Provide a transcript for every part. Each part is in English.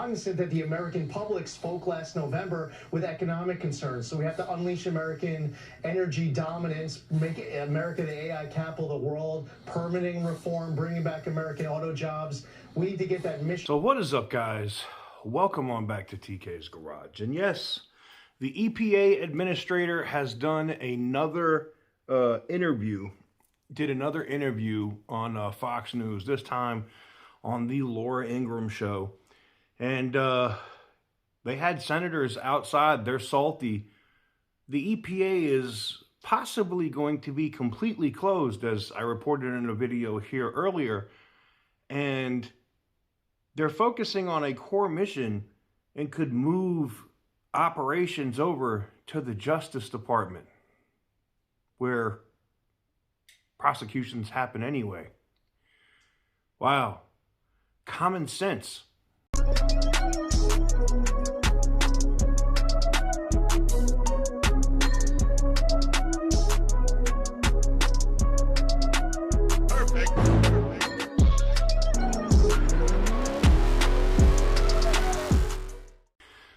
cognizant that the American public spoke last November with economic concerns. So we have to unleash American energy dominance, make America the AI capital of the world, permitting reform, bringing back American auto jobs. We need to get that mission. So what is up, guys? Welcome on back to TK's Garage. And yes, the EPA administrator has done another interview on Fox News, this time on the Laura Ingraham show. And they had senators outside. They're salty. The EPA is possibly going to be completely closed, as I reported in a video here earlier. And they're focusing on a core mission and could move operations over to the Justice Department, where prosecutions happen anyway. Wow. Common sense.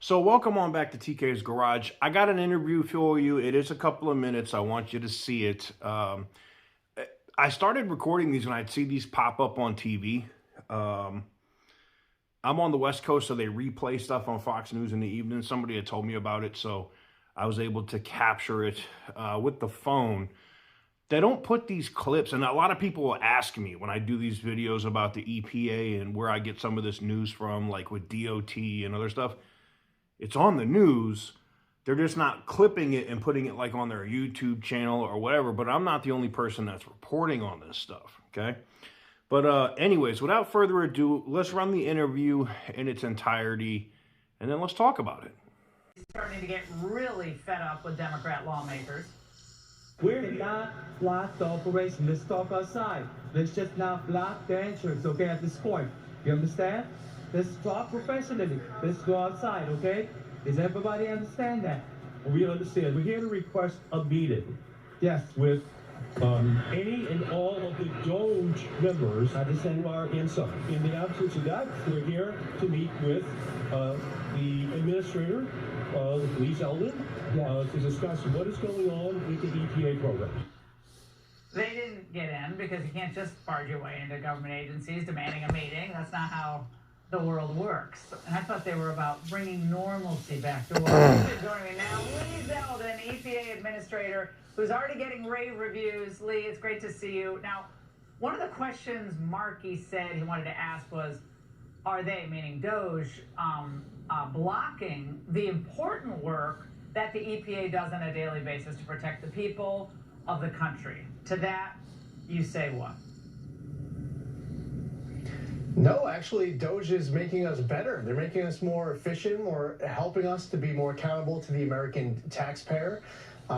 So welcome on back to TK's Garage. I got an interview for you. It is a couple of minutes. I want you to see it. I started recording these when I'd see these pop up on TV. I'm on the West Coast, so they replay stuff on Fox News in the evening. Somebody had told me about it, so I was able to capture it with the phone. They don't put these clips, and a lot of people will ask me when I do these videos about the EPA and where I get some of this news from, like with DOT and other stuff. It's on the news. They're just not clipping it and putting it like on their YouTube channel or whatever, but I'm not the only person that's reporting on this stuff, okay? But anyways, without further ado, let's run the interview in its entirety, and then let's talk about it. Starting to get really fed up with Democrat lawmakers. We're not block the operation. Let's talk outside. Let's just not block the entrance, okay, at this point. You understand? Let's talk professionally. Let's go outside, okay? Does everybody understand that? We understand. We're here to request a meeting. Yes. With any and all of the DOJ members who are inside. In the absence of that, we're here to meet with the administrator, Lee Zeldin, to discuss what is going on with the EPA program. They didn't get in because you can't just barge your way into government agencies demanding a meeting. That's not how the world works. And I thought they were about bringing normalcy back to work. Joining me now, Lee Zeldin, EPA administrator, who's already getting rave reviews. Lee, it's great to see you. Now, one of the questions Markey said he wanted to ask was, are they, meaning DOJ, blocking the important work that the EPA does on a daily basis to protect the people of the country? To that, you say what? No, actually, DOJ is making us better. They're making us more efficient, more helping us to be more accountable to the American taxpayer.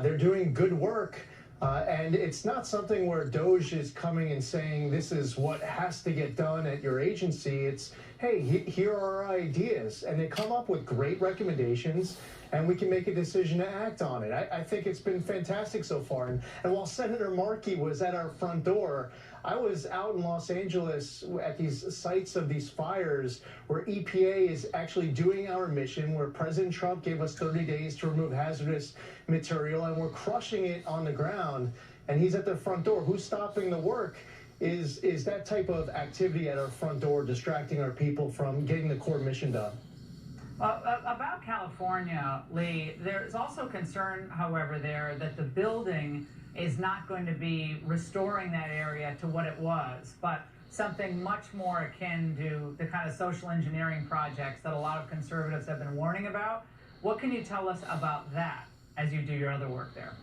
They're doing good work, and it's not something where DOJ is coming and saying this is what has to get done at your agency. It's, hey, here are our ideas, and they come up with great recommendations, and we can make a decision to act on it. I think it's been fantastic so far. And while Senator Markey was at our front door, I was out in Los Angeles at these sites of these fires where EPA is actually doing our mission, where President Trump gave us 30 days to remove hazardous material, and we're crushing it on the ground, and he's at the front door. Who's stopping the work is that type of activity at our front door, distracting our people from getting the core mission done. About California, Lee, there's also concern, however, there that the building is not going to be restoring that area to what it was, but something much more akin to the kind of social engineering projects that a lot of conservatives have been warning about. What can you tell us about that as you do your other work there?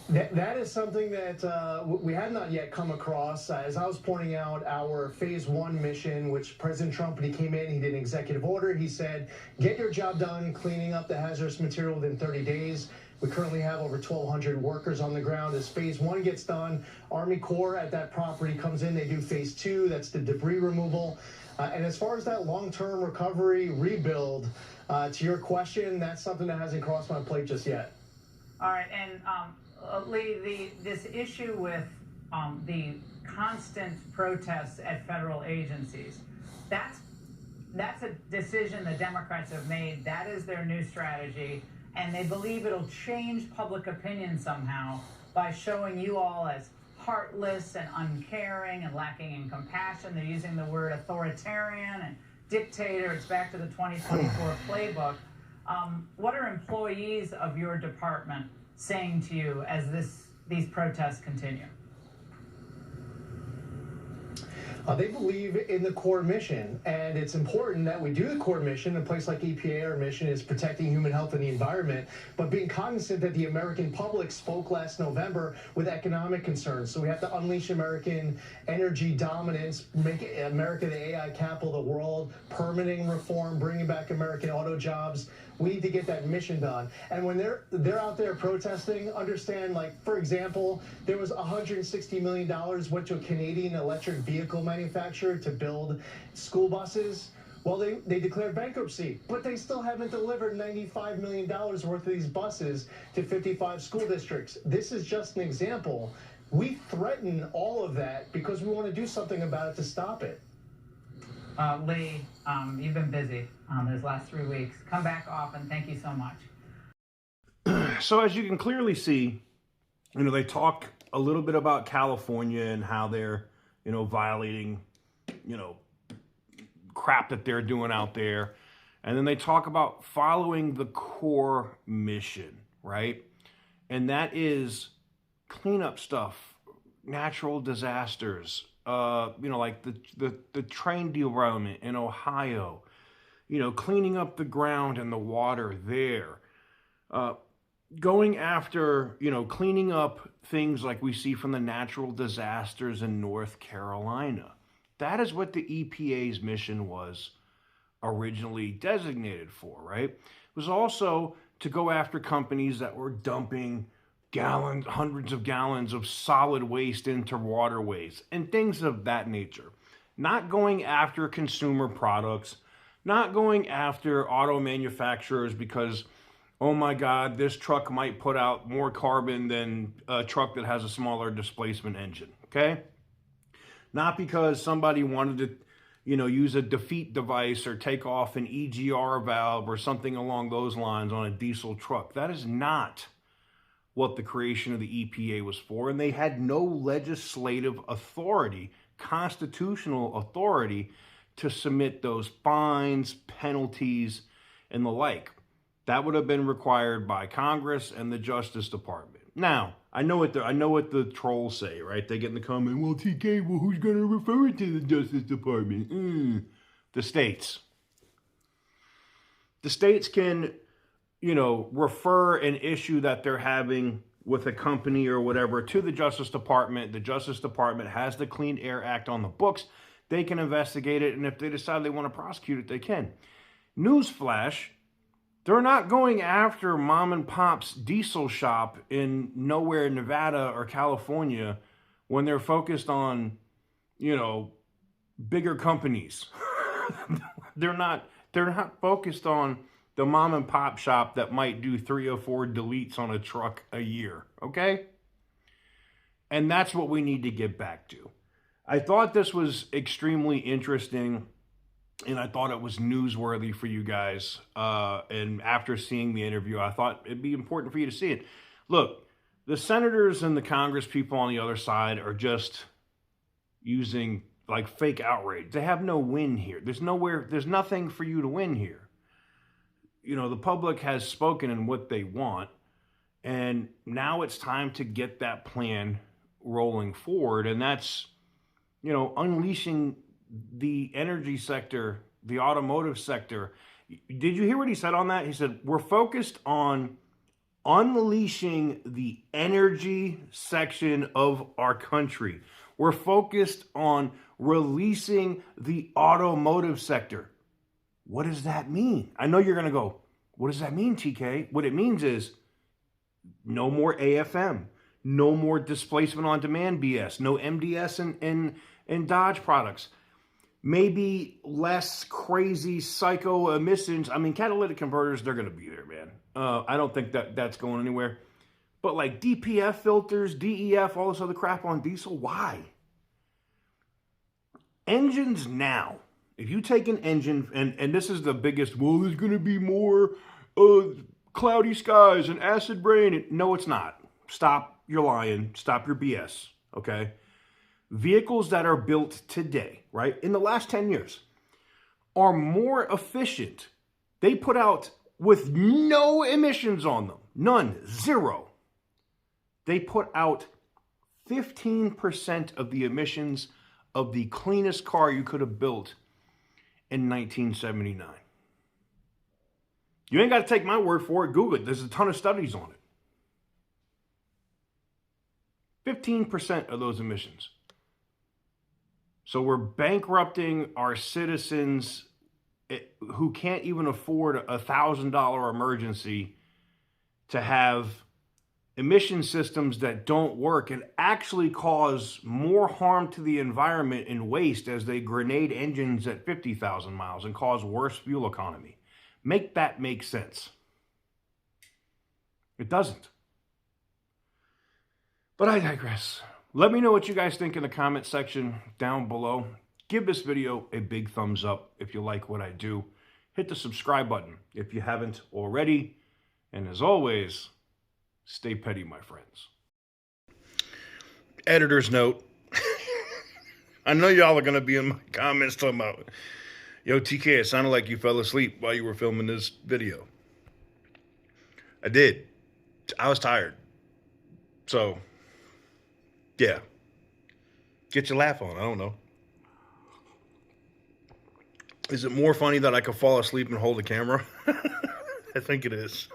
That is something that we had not yet come across. As I was pointing out, our phase 1 mission, which President Trump, when he came in, he did an executive order. He said, get your job done cleaning up the hazardous material within 30 days. We currently have over 1,200 workers on the ground. As phase 1 gets done, Army Corps at that property comes in. They do phase 2. That's the debris removal. And as far as that long-term recovery rebuild, to your question, that's something that hasn't crossed my plate just yet. All right, and Lee, this issue with the constant protests at federal agencies, That's a decision the Democrats have made. That is their new strategy, and they believe it'll change public opinion somehow by showing you all as heartless and uncaring and lacking in compassion. They're using the word authoritarian and dictator. It's back to the 2024 playbook. What are employees of your department saying to you as these protests continue? They believe in the core mission, and it's important that we do the core mission. A place like EPA, our mission is protecting human health and the environment, but being cognizant that the American public spoke last November with economic concerns. So we have to unleash American energy dominance, make America the AI capital of the world, permitting reform, bringing back American auto jobs. We need to get that mission done. And when they're out there protesting, understand, like, for example, there was $160 million went to a Canadian electric vehicle manufacturer to build school buses. Well, they declared bankruptcy, but they still haven't delivered $95 million worth of these buses to 55 school districts. This is just an example. We threaten all of that because we want to do something about it to stop it. Lee, you've been busy these last 3 weeks. Come back often. Thank you so much. So as you can clearly see, they talk a little bit about California and how they're, violating, crap that they're doing out there. And then they talk about following the core mission, right? And that is cleanup stuff, natural disasters, like the train derailment in Ohio, cleaning up the ground and the water there, going after, cleaning up things like we see from the natural disasters in North Carolina. That is what the EPA's mission was originally designated for, right? It was also to go after companies that were dumping hundreds of gallons of solid waste into waterways and things of that nature. Not going after consumer products, not going after auto manufacturers because, oh my God, this truck might put out more carbon than a truck that has a smaller displacement engine, okay? Not because somebody wanted to, use a defeat device or take off an EGR valve or something along those lines on a diesel truck. That is not what the creation of the EPA was for, and they had no legislative authority, constitutional authority, to submit those fines, penalties, and the like. That would have been required by Congress and the Justice Department. Now, I know what the trolls say, right? They get in the comment, well, TK, well, who's going to refer it to the Justice Department? The states. The states can refer an issue that they're having with a company or whatever to the Justice Department. The Justice Department has the Clean Air Act on the books. They can investigate it, and if they decide they want to prosecute it, they can. Newsflash, they're not going after mom and pop's diesel shop in nowhere Nevada or California when they're focused on, bigger companies. They're not focused on the mom and pop shop that might do 3 or 4 deletes on a truck a year, okay? And that's what we need to get back to. I thought this was extremely interesting, and I thought it was newsworthy for you guys. And after seeing the interview, I thought it'd be important for you to see it. Look, the senators and the Congress people on the other side are just using like fake outrage. They have no win here. There's nothing for you to win here. The public has spoken in what they want, and now it's time to get that plan rolling forward, and that's, unleashing the energy sector, the automotive sector. Did you hear what he said on that? He said, we're focused on unleashing the energy section of our country. We're focused on releasing the automotive sector. What does that mean? I know you're going to go, what does that mean, TK? What it means is no more AFM, no more displacement on demand BS, no MDS and Dodge products, maybe less crazy psycho emissions. I mean, catalytic converters, they're going to be there, man. I don't think that's going anywhere. But like DPF filters, DEF, all this other crap on diesel, why? Engines now If you take an engine, and this is the biggest, well, there's going to be more cloudy skies and acid rain. No, it's not. Stop your lying. Stop your BS, okay? Vehicles that are built today, right, in the last 10 years, are more efficient. They put out, with no emissions on them, none, zero. They put out 15% of the emissions of the cleanest car you could have built in 1979. You ain't got to take my word for it. Google it. There's a ton of studies on it. 15% of those emissions. So we're bankrupting our citizens who can't even afford a $1,000 emergency to have emission systems that don't work and actually cause more harm to the environment and waste as they grenade engines at 50,000 miles and cause worse fuel economy. Make that make sense. It doesn't. But I digress. Let me know what you guys think in the comment section down below. Give this video a big thumbs up if you like what I do. Hit the subscribe button if you haven't already. And as always, stay petty, my friends. Editor's note. I know y'all are going to be in my comments talking about, yo, TK, it sounded like you fell asleep while you were filming this video. I did. I was tired. So, yeah. Get your laugh on. I don't know. Is it more funny that I could fall asleep and hold the camera? I think it is.